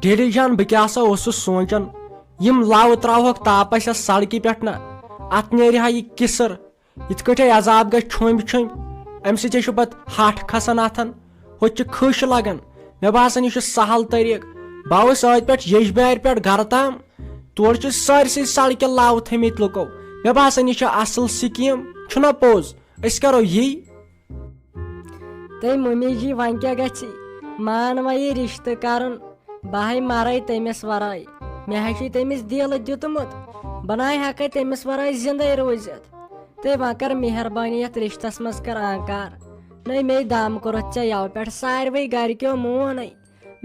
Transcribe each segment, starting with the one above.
daddy جان بہ کیا سا اوسُس سونچان یم لو تراوہوک تاپس یس سڑکہ پہ نا ات نیرِ ہا یہ کسر یت کٹھے عذاب گژھِ چھومب چھومب ام سۭتۍ پتہ ہٹھ کھسان اتھن ہوت کھش لگان مے باسان یہ سہل طریق بہ آوُس ات پہ یجبارِ پہ گھر تام تور سارسی سڑکہ لو تھمت لُکو مے باسان یہ اصل سکیم چھنا پوز اس کرو یی تے ممی جی ون کیا گژھِ مان وۄنۍ یہِ رشتہٕ کرُن بہے مرے تٔمِس ورٲے مےٚ ہے چھُ تٔمِس دِل دیُتمُت بہٕ نَے ہٮ۪کے تٔمِس ورٲے زندے روٗزِتھ تہٕ وۄنۍ کر مہربٲنی یتھ رشتس منٛز کر آنکار نٔے مے دم کوٚرُتھ ژےٚ یوٕ پٮ۪ٹھ ساروٕے گرِکیو مونٕے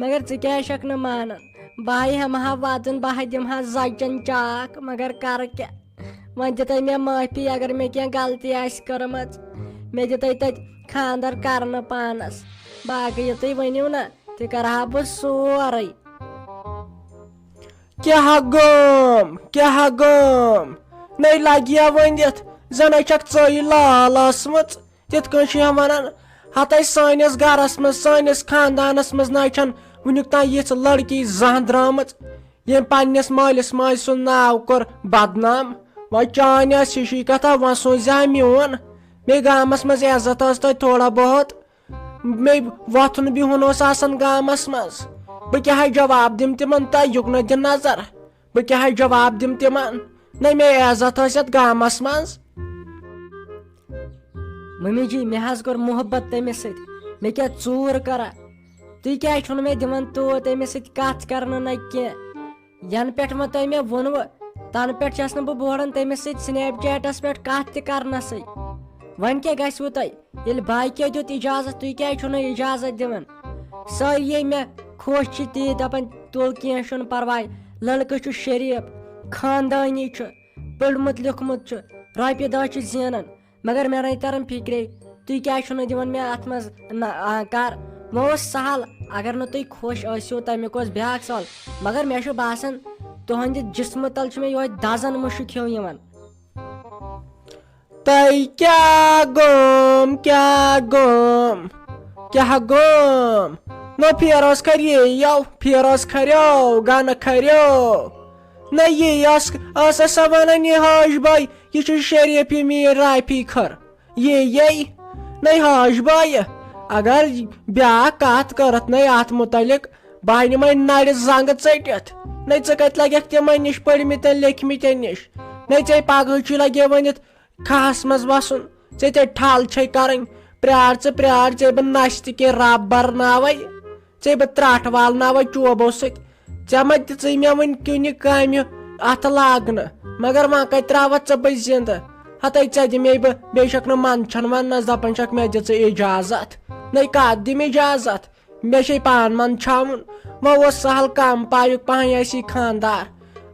مگر ژٕ کیازِ چھکھ نہٕ مانان بہے ہٮ۪مہٕ ہا وتُن بہے دِمہٕ ہا زچن چاک مگر کرٕ کیٛاہ وۄنۍ دِتے مےٚ معٲفی اگر مےٚ کینٛہہ غلطی آسہِ کٔرمٕژ مےٚ دِتے تتہِ خاندر کرنہٕ پانس باقٕے یہِ تُہۍ ؤنِو نا تہِ کرہا بہٕ سورُے کیا گوم نئی لگیا ونتھ زن چھک ژے لال ٲسمٕژ تِتھ کٔنۍ چھِ ونان ہتے سٲنِس گرس منٛز سٲنِس خاندانس منٛز نہ چھن ونیُک تام یِژھ لڑکی زانٛہہ درامٕژ ییٚمۍ پننس مٲلِس ماجہِ سُنٛد ناو کوٚر بدنام وۄنۍ چانہِ ٲس ہِشی کتھا وۄنۍ سوٗزِ ہا میون بیٚیہِ گامس منٛز عزت ٲس توتہِ تھوڑا بہت بیٚیہِ وۄتھُن بِہُن اوس آسان گامس منٛز بہٕ کیٛاہ جواب دِمہٕ تِمن تۄہہِ یُکنہٕ دِ نظر بہٕ کیٛاہ جواب دِمہٕ تِمن نہ مےٚ عزت ٲس یتھ گامس منٛز ممی جی مےٚ حظ کوٚر محبت تٔمِس سۭتۍ مےٚ کیٛاہ ژوٗر کران تُہۍ کیٛازِ چھُنہٕ مےٚ دِوان توٗت تٔمِس سۭتۍ کتھ کرنہٕ نہ کینٛہہ ینہٕ پٮ۪ٹھ وۄنۍ تۄہہِ مےٚ ووٚنوٕ تنہٕ پٮ۪ٹھ چھس نہٕ بہٕ بوڑان تٔمِس سۭتۍ سنیپ چیٹس پٮ۪ٹھ کتھ تہِ کرنسٕے وۄنۍ کیٛاہ گژھوٕ تۄہہِ ییٚلہِ باقیو دیُت اجازت تُہۍ کیٛازِ چھُو نہٕ اجازت دِوان سٲری مےٚ خۄش چھِ تی دپان تُل کینٛہہ چھُنہٕ پرواے لڑکہٕ چھُ شریٖف خاندٲنی چھُ پوٚرمُت لیوٗکھمُت چھُ رۄپیہِ دہ چھُ زینان مگر مےٚ نَے تران فکرے تُہۍ کیٛازِ چھُو نہٕ دِوان مےٚ اتھ منٛز آنکار وۄنۍ اوس سہل اگر نہٕ تُہۍ خۄش ٲسِو تمیُک اوس بیٛاکھ سوال مگر مےٚ چھُ باسان تُہنٛدِ جسمہٕ تل چھُ مےٚ یِہوے دزن مُشُک ہیوٗ یِوان تۄہہِ کیٛاہ گوم نو پھیرس کھریو پھیرس کھریو گنہٕ کھریو نہ یہ ٲس سا ونان یہ حاج باے یہ چھُ شریٖف میٖر رافی کھر یہ نَے حاج باے اگر بیٛاکھ کتھ کٔرتھ نَے اتھ متعلق بہٕ نِمے نرِ زنٛگہٕ ژٔٹِتھ نَے ژٕ کتہِ لگکھ تِمن نِش پٔرمٕتٮ۪ن لیکھمٕتٮ۪ن نِش نَے ژےٚ پگہٕچی لگے ؤنِتھ کھہس منٛز وسُن ژےٚ ژےٚ ٹھل چھے کرٕنۍ پرٛار ژےٚ بہٕ نشہِ تہِ کینٛہہ رب برناوے ژےٚ بہٕ ترٛٹھ والناوے چوبو سۭتۍ ژےٚ ما دِژٕے مےٚ وُنہِ کُنہِ کامہِ اتھ لاگنہٕ مگر وۄنۍ کتہِ تراوتھ ژٕ بہٕ زنٛدٕ ہتے ژےٚ دِمے بہٕ بیٚیہِ چھکھ نہٕ منٛدچھان وننس دپان چھکھ مےٚ دِ ژٕ اجازت نَے کتھ دِم اجازت مےٚ چھے پان منٛدچھاوُن وۄنۍ اوس سہل کم پایُک پہن آسی خاندار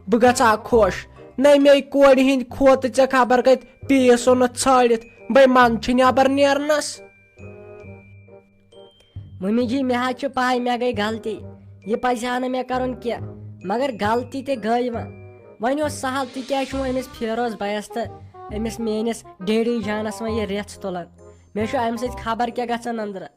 بہٕ گژھٕ ہا خۄش نَے مے کورِ ہٕنٛدۍ کھوتہٕ ژےٚ خبر کتہِ پیٖس اوٚنُتھ ژھٲڑِتھ بے من چھِ نٮ۪بر نیرنس ممی جی مےٚ حظ چھِ پاے مےٚ گٔے غلطی یہِ پزِ ہا نہٕ مےٚ کرُن کینٛہہ مگر غلطی تہِ گٔے وۄنۍ اوس سہل تُہۍ کیٛازِ چھُو أمِس فیروز بھیَس تہٕ أمِس میٲنِس ڈیڈی جانس وۄنۍ یہِ رٮ۪ژھ تُلان مےٚ چھُ امہِ سۭتۍ خبر کیٛاہ گژھان أنٛدرٕ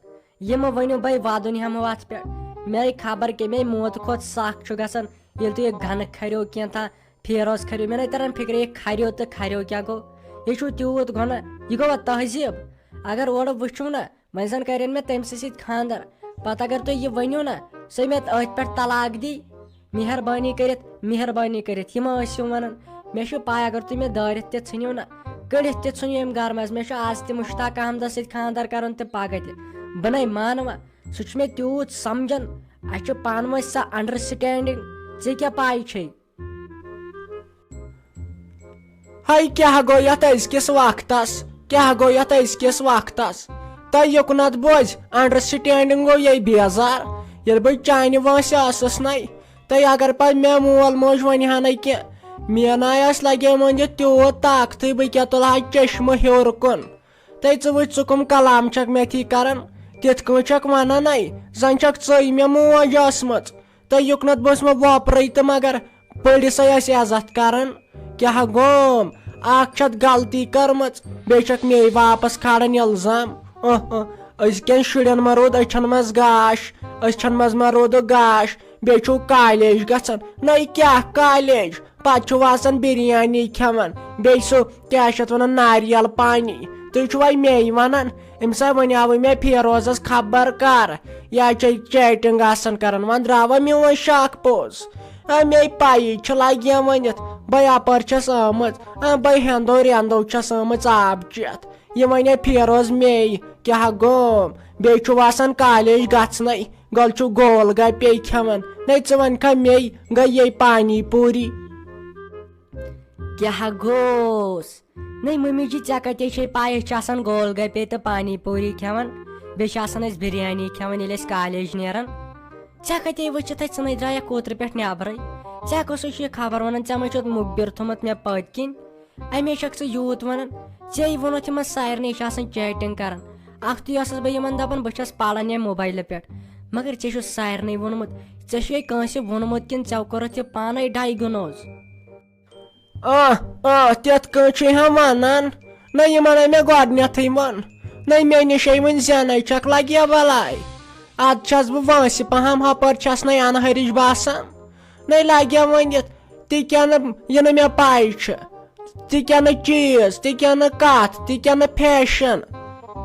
یہِ مہٕ ؤنِو بے ودُن ہٮ۪مو اتھ پٮ۪ٹھ مے خبر کیٛاہ مے موتہٕ کھۄتہٕ سکھ چھُ گژھان ییٚلہِ تُہۍ یہِ گنہٕ کھریو کینٛژھا فیروز کھریو مےٚ نَے تران فکرے یہِ کھریو تہٕ کھریو کیٛاہ گوٚو یہِ چھُو تیوٗت گۄناہ یہِ گوٚوا تہذیٖب اگر اورٕ وٕچھو نا وۄنۍ زن کرن مےٚ تٔمۍ سٕے سۭتۍ خاندر پتہٕ اگر تُہۍ یہِ ؤنِو نا سُہ مےٚ أتھۍ پٮ۪ٹھ طلاق دی مہربٲنی کٔرِتھ یہِ ما ٲسِو ونان مےٚ چھُ پاے اگر تُہۍ مےٚ دٲرِتھ تہِ ژھٕنِو نا کٔڑِتھ تہِ ژھٕنِو ییٚمہِ گرٕ منٛز مےٚ چھُ آز تہِ مُشتاق احمدس سۭتۍ خاندر کرُن تہٕ پگہہ تہِ بہٕ نَے مانہٕ وۄنۍ سُہ چھُ مےٚ تیوٗت سمجان اسہِ چھُ پانہٕ ؤنۍ سۄ انڈرسٹینڈنگ ژےٚ کیٛاہ پاے چھے ہے کیٛاہ گوٚو یتھ أزکِس وقتس تۄہہِ یُکنتھ بوزِ انڈرسٹینڈنگ گوٚو یے بیزار ییٚلہِ بہٕ چانہِ وٲنٛسہِ ٲسٕس نَے تۄہہِ اگر پتہٕ مےٚ مول موج ونہِ ہا نہٕ کینٛہہ میناے ٲس لگے ؤنِتھ تیوٗت طاقتھٕے بہٕ کیٛاہ تُلہٕ ہا چشمہٕ ہیوٚر کُن ژٕ وٕچھ ژٕ کٕم کلام چھکھ میٚتھی کران تِتھ کٔنۍ چھکھ ونان نَے زن چھکھ ژٕے مےٚ موج ٲسمٕژ تۄہہِ یُکنتھ بہٕ ٲسمو وۄپرٕے تہٕ مگر پٔرِسٕے ٲسۍ عزت کران کیٛاہ گوم اکھ چھتھ غلطی کٔرمٕژ بیٚیہِ چھکھ مے واپس کھالان الزام أزکٮ۪ن شُرٮ۪ن ما روٗد أچھن منٛز گاش أچھن منٛز ما روٗدُکھ گاش بیٚیہِ چھُو کالیج گژھان نٔے کیٛاہ کالیج پتہٕ چھُو آسان بِریانی کھٮ۪وان بیٚیہِ سُہ کیٛاہ چھِ اتھ وَنان ناریل پانی تُہۍ چھُوا مے وَنان أمۍ سا وَنیاوٕے مےٚ فیروزس خبر کر یا چھے چیٹنگ آسان کران وۄنۍ درٛاوا میون شک پوٚز مے پایی چھِ لگیا ؤنِتھ بہٕ یپٲرۍ چھس آمٕژ بہٕ ہٮ۪نٛدو رٮ۪نٛدو چھس آمٕژ آب چٮ۪تھ یہِ وَنے فیروز مے کیٛاہ گوم بیٚیہِ چھُو آسان کالیج گژھنَے گوٚل چھُ گول گپے کھٮ۪وان نے ژٕ وَنکھا مے گٔیے پانی پوٗری کیٛاہ گوس نٔے مٔمی جی ژےٚ کتے چھے پاے أسۍ چھِ آسان گول گپے تہٕ پانی پوٗری کھٮ۪وان بیٚیہِ چھِ آسان أسۍ بِریانی کھٮ۪وان ییٚلہِ أسۍ کالیج نیران ژےٚ کتے وٕچھِتھ ژٕ نَے درٛایکھ کوترٕ پٮ۪ٹھ نٮ۪برٕے ژےٚ کُسُے چھُ یہِ خبر وَنان ژےٚ ما چھُتھ مُخبِر تھوٚمُت مےٚ پٔتۍ کِنۍ اَمے چھکھ ژٕ یوٗت وَنان ژےٚ ووٚنُتھ یِمن سارنٕے چھِ آسان چیٹنگ کران اکھتُے ٲسٕس بہٕ یِمن دپان بہٕ چھس پران ییٚمہِ موبایلہٕ پٮ۪ٹھ مگر ژےٚ چھُ سارنٕے ووٚنمُت ژےٚ چھُے کٲنٛسہِ ووٚنمُت کِنہٕ ژےٚ کوٚرُتھ یہِ پانے ڈایگنوز تِتھ کٔنۍ چھُ ہا وَنان نہ یِمن ہے مےٚ گۄڈنیتھٕے ووٚن نہ مےٚ نِشے وۄنۍ زینٕے چھکھ لگیا بلاے ادٕ چھس بہٕ وٲنٛسہِ پہم ہپٲرۍ چھس نَے انہرِش باسان نَے لگیا ؤنِتھ تہِ کیٛاہ نہٕ یہِ نہٕ مےٚ پاے چھِ تہِ کیٛاہ نہٕ چیٖز تہِ کیٛاہ نہٕ کتھ تہِ کیٛاہ نہٕ فیشن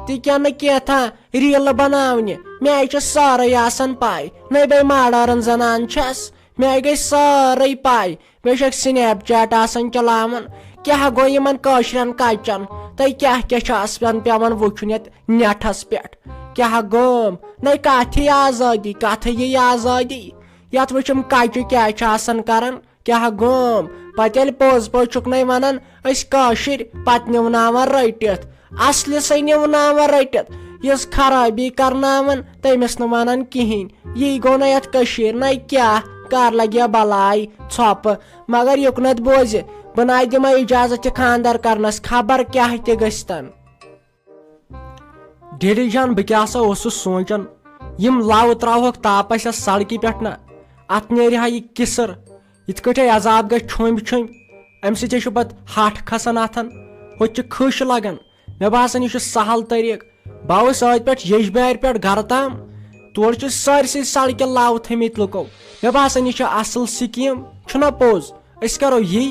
تہِ کیٛاہ نہٕ کینٛژھا ریٖلہٕ بناونہِ مےٚ چھِ سٲرٕے آسان پاے نَے بیٚیہِ ماڈٲرٕن زنان چھس مےٚ گٔے سٲرٕے پاے بیٚیہِ چھکھ سنیپ چیٹ آسان چلاوان کیٛاہ گوٚو یِمن کٲشرٮ۪ن کچن تۄہہِ کیٛاہ کیٛاہ چھُ آسان پیٚوان وٕچھُن یتھ نیٹس پٮ۪ٹھ کیٛاہ گوٚم نَے کتھی آزٲدی کتھٕ یی آزٲدی یتھ وٕچھُم کچہِ کیٛاہ چھِ آسان کران کیٛاہ گوٚم پتہٕ ییٚلہِ پوٚز پوٚز چھُکھ نَے ونان أسۍ کٲشِرۍ پتہٕ نِوناوان رٔٹِتھ اصلِسٕے نِوناوان رٔٹِتھ یُس خرٲبی کرناوان تٔمِس نہٕ ونان کہیٖنۍ یی گوٚو نہٕ یتھ کٔشیٖرِ نَے کیٛاہ کر لگیا بلاے ژھۄپہٕ مگر یُکنتھ بوزِ بہٕ نَے دِمے اِجازت یہِ خانٛدر کرنس خبر کیٛاہ تہِ گٔژھتن ڈیڈی جان بہٕ کیٛاہ سا اوسُس سونٛچان یِم لَو تراوہوکھ تاپس یتھ سڑکہِ پٮ۪ٹھ نہ اتھ نیرِ ہا یہِ کِسر یِتھ کٲٹھۍ عذاب گژھِ چھوٚمبۍ چھوٚمبۍ امہِ سۭتۍ چھُ پتہٕ ہٹھ کھسان اتھن ہوٚتہِ چھِ کھٕش لگان مےٚ باسان یہِ چھُ سہل طٔریٖقہٕ بہٕ آوُس ٲدۍ پٮ۪ٹھ یجبارِ پٮ۪ٹھ گرٕ تام تورٕ چھِ سٲرسٕے سڑکہِ لَو تھٲمٕتۍ لُکو مےٚ باسان یہِ چھِ اصل سکیٖم چھُنہ پوٚز أسۍ کرو یی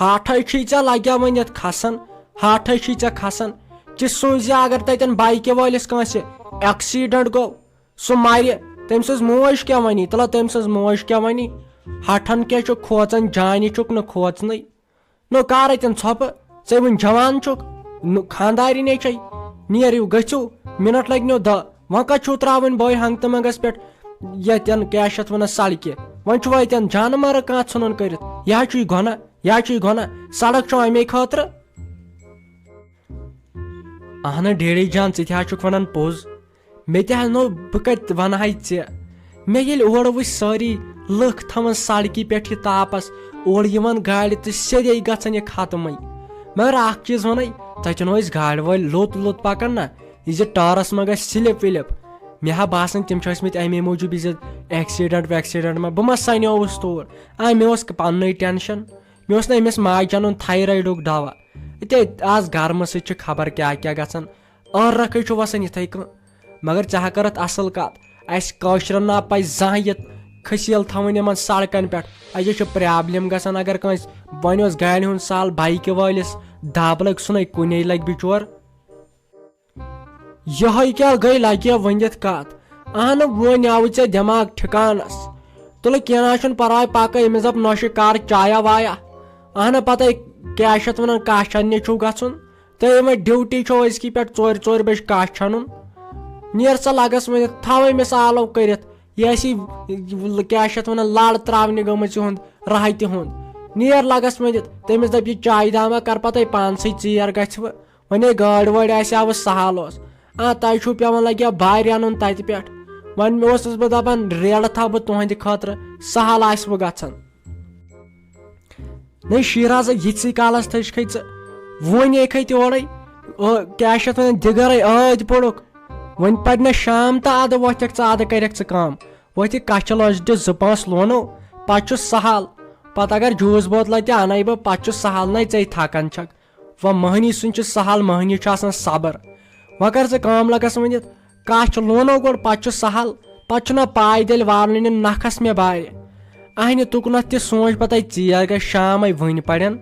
ہاٹھے چھُے ژےٚ لگیا ؤنِتھ کھسان ہاٹھے چھُے ژےٚ کھسان ژٕ سوٗنٛچ اگر تتٮ۪ن بایکہِ وٲلِس کٲنٛسہِ ایکسیڈنٹ گوٚو سُہ مرِ تٔمۍ سٕنٛز موج کیٛاہ وَنی تُلو تٔمۍ سٕنٛز موج کیٛاہ وَنی ہٹھن کیٛاہ چھُکھ کھوژان جانہِ چھُکھ نہٕ کھوژنٕے نو کر اتٮ۪ن ژھۄپہٕ ژےٚ وُنہِ جوان چھُکھ خانٛدارِنۍ چھے نیرِو گٔژھِو مِنٹ لگنو دہ وۄنۍ کتھ چھُو تراوٕنۍ بٲے ہنگتہٕ منٛگس پٮ۪ٹھ یتٮ۪ن کیٛاہ چھِ اتھ ونان سڑکہِ وۄنۍ چھُوا ییٚتٮ۪ن جانہٕ مارٕ کانٛہہ ژھٕنُن کٔرِتھ یہِ حظ چھُے گۄناہ یہِ حظ چھُے گۄناہ سڑک چھُ امے خٲطرٕ اہنہٕ ڈیڈی جان ژٕ تہِ حظ چھُکھ ونان پوٚز مےٚ تہِ حظ نو بہٕ کتہِ ونہٕ ہاے ژےٚ مےٚ ییٚلہِ اورٕ وٕچھ سٲری لُکھ تھاوان سڑکہِ پٮ۪ٹھ یہِ تاپس اورٕ یِوان گاڑِ تہٕ سیٚدے گژھان یہِ ختمٕے مگر اکھ چیٖز ونے تتٮ۪ن ٲسۍ گاڑِ وٲلۍ لوٚت لوٚت پکان نہ یہِ زِ ٹٲرس ما گژھِ سِلپ وِلپ مےٚ ہا باسان تِم چھِ ٲسمٕتۍ امے موٗجوٗب یہِ زِ ایکسیڈنٹ ویکسیڈنٹ ما بہٕ ما سنیووُس تور مےٚ اوس پننُے ٹینشن مےٚ اوس نہٕ أمِس ماجہِ انُن تھایرایڈُک دوا تے آز گرمہٕ سۭتۍ چھِ خبر کیٛاہ کیٛاہ گژھان ٲرکھٕے چھُ وسان یِتھٕے کٔنۍ مگر ژےٚ ہا کٔرتھ اصل کتھ اسہِ کٲشرٮ۪ن نا پزِ زانٛہہ یہِ کھٔسیٖل تھاوٕنۍ یِمن سڑکن پٮ۪ٹھ اسہِ چھِ پرابلم گژھان اگر کٲنٛسہِ وۄنۍ اوس گاڑِ ہُنٛد سہل بایکہِ وٲلِس دب لگہِ سُہ نَے کُنے لگہِ بِچور یِہے کیٛاہ گٔے لگہِ ؤنِتھ کتھ اہنہٕ وۄنۍ آوُے ژےٚ دٮ۪ماغ ٹھِکانس تُلہٕ کینٛہہ نہ چھُنہٕ پرواے پکے أمِس دپ نوشہِ کر چایا وایا اہنہٕ پتہٕ کیٛاہ چھِ اتھ ونان کچھ اننہِ چھُو گژھُن تہٕ وۄنۍ ڈیوٹی چھو أزکی پٮ۪ٹھ ژورِ بجہِ کچھ انُن نیر سا لگس ؤنِتھ تھاو أمِس آلو کٔرِتھ یہِ آسی کیٛاہ چھِ اتھ ونان لڑ تراونہِ گٔمٕژ یِہُنٛد راحتہِ ہُنٛد نیر لگس ؤنِتھ تٔمِس دپ یہِ چایہِ داما کر پتہٕ پانسٕے ژیر گژھوٕ وۄنۍ گٲڑۍ وٲڑۍ آسہِ ہا سہل اوس تۄہہِ چھُو پیٚوان لگیا بارِ انُن تتہِ پٮ۪ٹھ وۄنۍ اوسُس بہٕ دپان ریڑٕ تھاو بہٕ تُہنٛدِ خٲطرٕ سہل آسوٕ گژھان نٔے شیٖرازا یِتھسٕے کالس تھٔچکھے ژٕ وۄنۍ ایکھے تورے کیٛاہ چھِ اتھ ونان دِگرے ٲدۍ پوٚرُکھ وۄنۍ پرِ نہ شام تہٕ ادٕ وۄتھکھ ژٕ ادٕ کرکھ ژٕ کٲم وۄتھِ کچھِ لٲجۍ دِ 2-5 لونو پتہٕ چھُ سہل پتہٕ اگر جوٗس بوتلہ تہِ انے بہٕ پتہٕ چھُ سہل نَے ژے تھکان چھکھ وۄنۍ مٔہنی سُنٛد چھُ سہل مٔہنی چھُ آسان صبر وۄنۍ کر ژٕ کٲم لگس ؤنِتھ کچھ لونو گۄڈٕ پتہٕ چھُ سہل پتہٕ چھُنا پاے تیٚلہِ والنہِ نکھس مےٚ بارِ اہنہِ تُکنتھ تہِ سونٛچ پتہٕ ژیر گژھِ شامے وٕنہِ پڑٮ۪ن